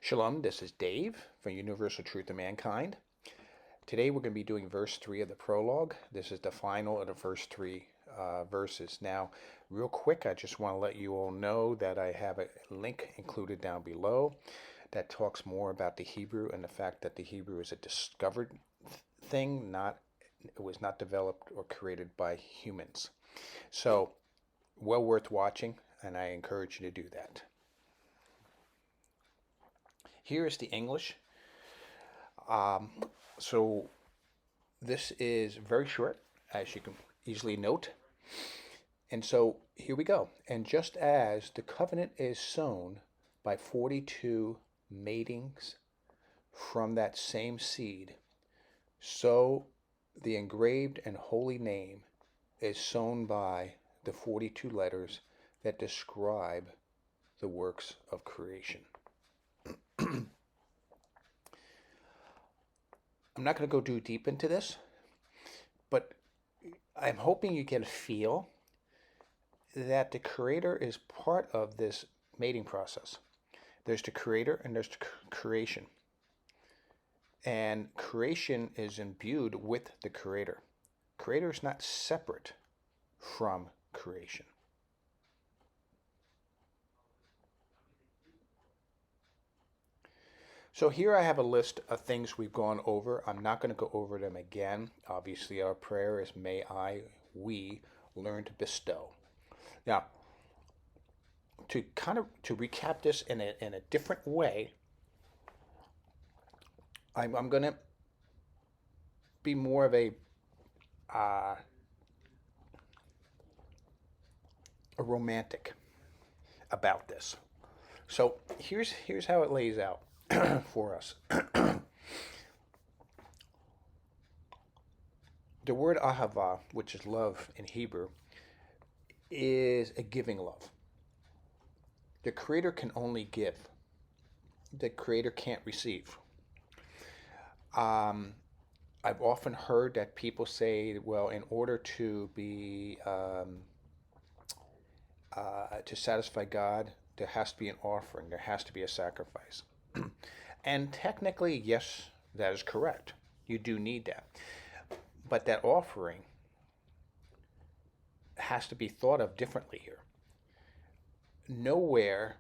Shalom, this is Dave from Universal Truth of Mankind. Today we're going to be doing verse 3 of the prologue. This is the final of the first three verses. Now, real quick, I just want to let you all know that I have a link included down below that talks more about the Hebrew and the fact that the Hebrew is a discovered thing, it was not developed or created by humans. So, well worth watching, and I encourage you to do that. Here is the English. So this is very short, as you can easily note. And so here we go. And just as the covenant is sown by 42 matings from that same seed, so the engraved and holy name is sown by the 42 letters that describe the works of creation. I'm not going to go too deep into this, but I'm hoping you get a feel that the Creator is part of this mating process. There's the Creator and there's the creation. And creation is imbued with the Creator. Creator is not separate from creation. So here I have a list of things we've gone over. I'm not going to go over them again. Obviously, our prayer is, we learn to bestow. Now, to recap this in a different way, I'm going to be more of a romantic about this. So here's how it lays out for us. The word ahava, which is love in Hebrew, is a giving love. The Creator can only give. The Creator can't receive. I've often heard that people say, well, in order to be to satisfy God, there has to be an offering. There has to be a sacrifice. And technically, yes, that is correct. You do need that. But that offering has to be thought of differently here. Nowhere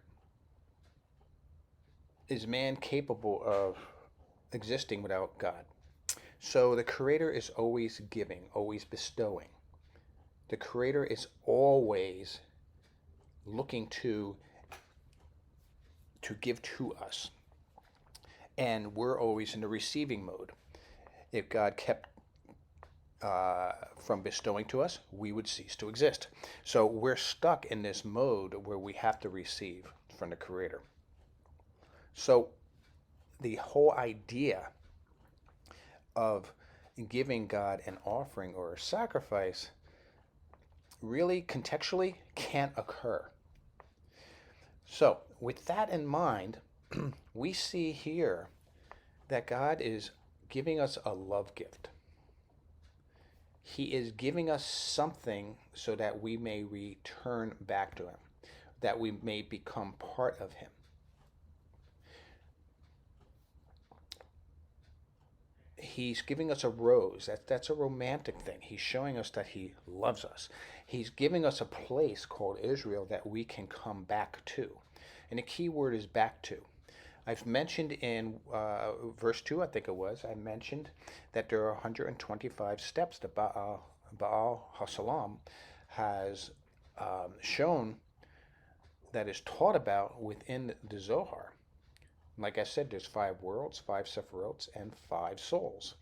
is man capable of existing without God. So the Creator is always giving, always bestowing. The Creator is always looking to give to us. And we're always in the receiving mode. If God kept from bestowing to us, we would cease to exist. So we're stuck in this mode where we have to receive from the Creator. So the whole idea of giving God an offering or a sacrifice really contextually can't occur. So with that in mind, we see here that God is giving us a love gift. He is giving us something so that we may return back to Him, that we may become part of Him. He's giving us a rose. That's a romantic thing. He's showing us that He loves us. He's giving us a place called Israel that we can come back to. And the key word is back to. I've mentioned in verse 2, I think it was, I mentioned that there are 125 steps that Baal HaSalam has shown, that is taught about within the Zohar. Like I said, there's 5 worlds, 5 sephirots, and 5 souls.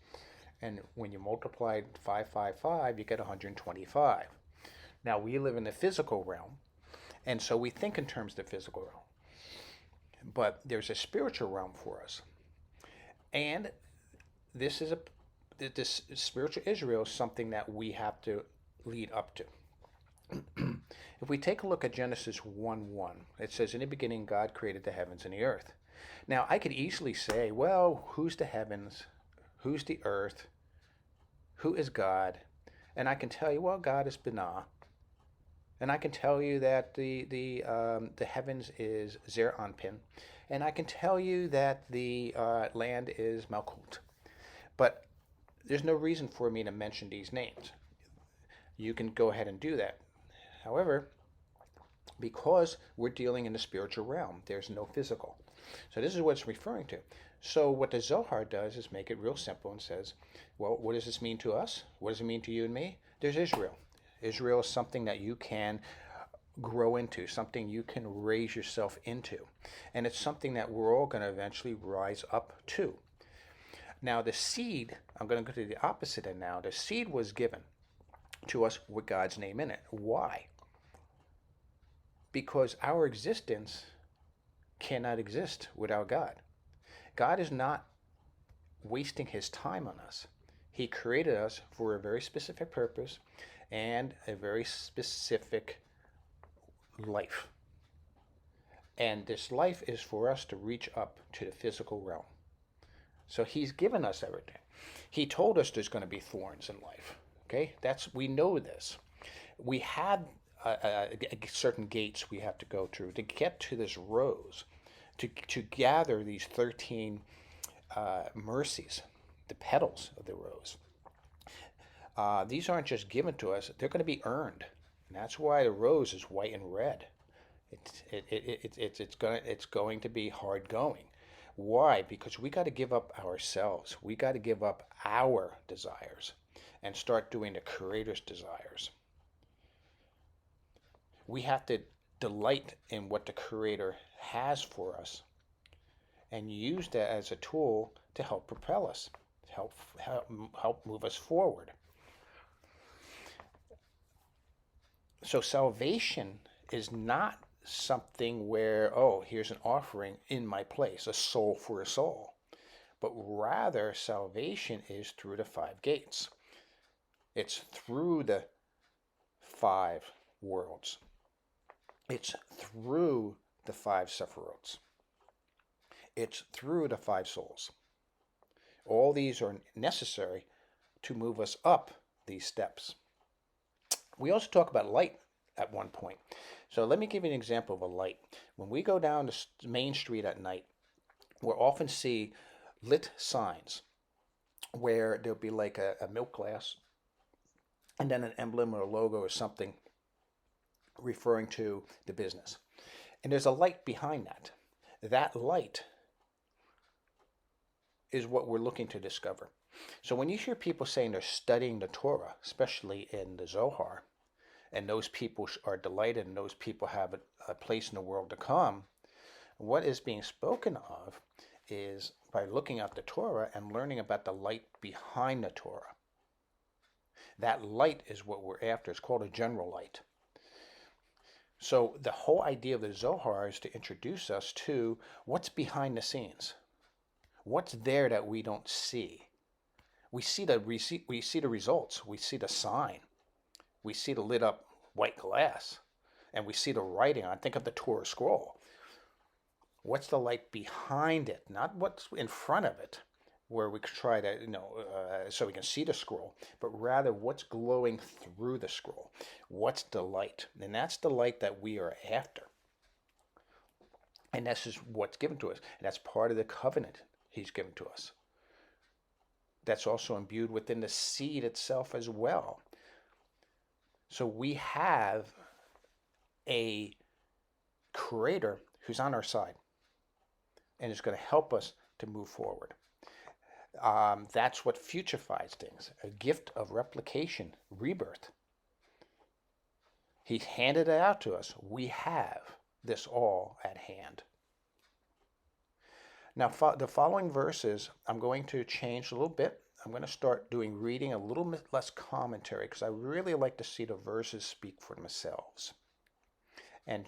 And when you multiply 5, you get 125. Now, we live in the physical realm, and so we think in terms of the physical realm. But there's a spiritual realm for us. And this spiritual Israel is something that we have to lead up to. If we take a look at Genesis 1:1, it says, in the beginning God created the heavens and the earth. Now, I could easily say, well, who's the heavens? Who's the earth? Who is God? And I can tell you, well, God is Binah. And I can tell you that the heavens is Zer Anpin, And I can tell you that the land is Malkut. But there's no reason for me to mention these names. You can go ahead and do that. However, because we're dealing in the spiritual realm, there's no physical. So this is what it's referring to. So what the Zohar does is make it real simple and says, well, what does this mean to us? What does it mean to you and me? There's Israel. Israel is something that you can grow into, something you can raise yourself into. And it's something that we're all going to eventually rise up to. Now the seed, I'm going to go to the opposite end now. The seed was given to us with God's name in it. Why? Because our existence cannot exist without God. God is not wasting his time on us. He created us for a very specific purpose and a very specific life. And this life is for us to reach up to the physical realm. So he's given us everything. He told us there's going to be thorns in life. Okay? We know this. We have certain gates we have to go through to get to this rose, to gather these 13 mercies, the petals of the rose. These aren't just given to us, they're going to be earned. And that's why the rose is white and red. It's going to be hard going. Why? Because we got to give up ourselves. We got to give up our desires and start doing the Creator's desires. We have to delight in what the Creator has for us and use that as a tool to help propel us, help move us forward. So salvation is not something where, oh, here's an offering in my place, a soul for a soul. But rather, salvation is through the 5 gates. It's through the 5 worlds. It's through the 5 sephirots. It's through the 5 souls. All these are necessary to move us up these steps. We also talk about light at one point. So let me give you an example of a light. When we go down the main street at night, we'll often see lit signs where there'll be like a milk glass and then an emblem or a logo or something referring to the business. And there's a light behind that. That light is what we're looking to discover. So when you hear people saying they're studying the Torah, especially in the Zohar, and those people are delighted and those people have a place in the world to come, what is being spoken of is by looking at the Torah and learning about the light behind the Torah. That light is what we're after. It's called a general light. So the whole idea of the Zohar is to introduce us to what's behind the scenes. What's there that we don't see? We see the results. We see the sign. We see the lit up white glass. And we see the writing. I think of the Torah scroll. What's the light behind it? Not what's in front of it, where we could try to, so we can see the scroll, but rather what's glowing through the scroll. What's the light? And that's the light that we are after. And this is what's given to us. And that's part of the covenant he's given to us. That's also imbued within the seed itself as well. So we have a creator who's on our side and is going to help us to move forward. That's what futurifies things, a gift of replication, rebirth. He handed it out to us. We have this all at hand. Now, the following verses, I'm going to change a little bit. I'm going to start doing reading a little bit less commentary because I really like to see the verses speak for themselves. And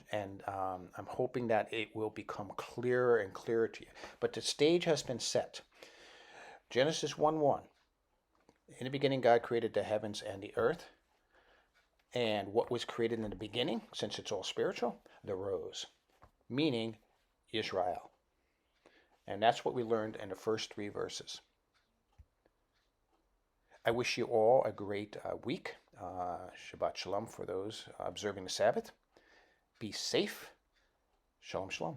I'm hoping that it will become clearer and clearer to you. But the stage has been set. Genesis 1:1. In the beginning, God created the heavens and the earth. And what was created in the beginning, since it's all spiritual? The rose, meaning Israel. And that's what we learned in the first 3 verses. I wish you all a great week. Shabbat Shalom for those observing the Sabbath. Be safe. Shalom, shalom.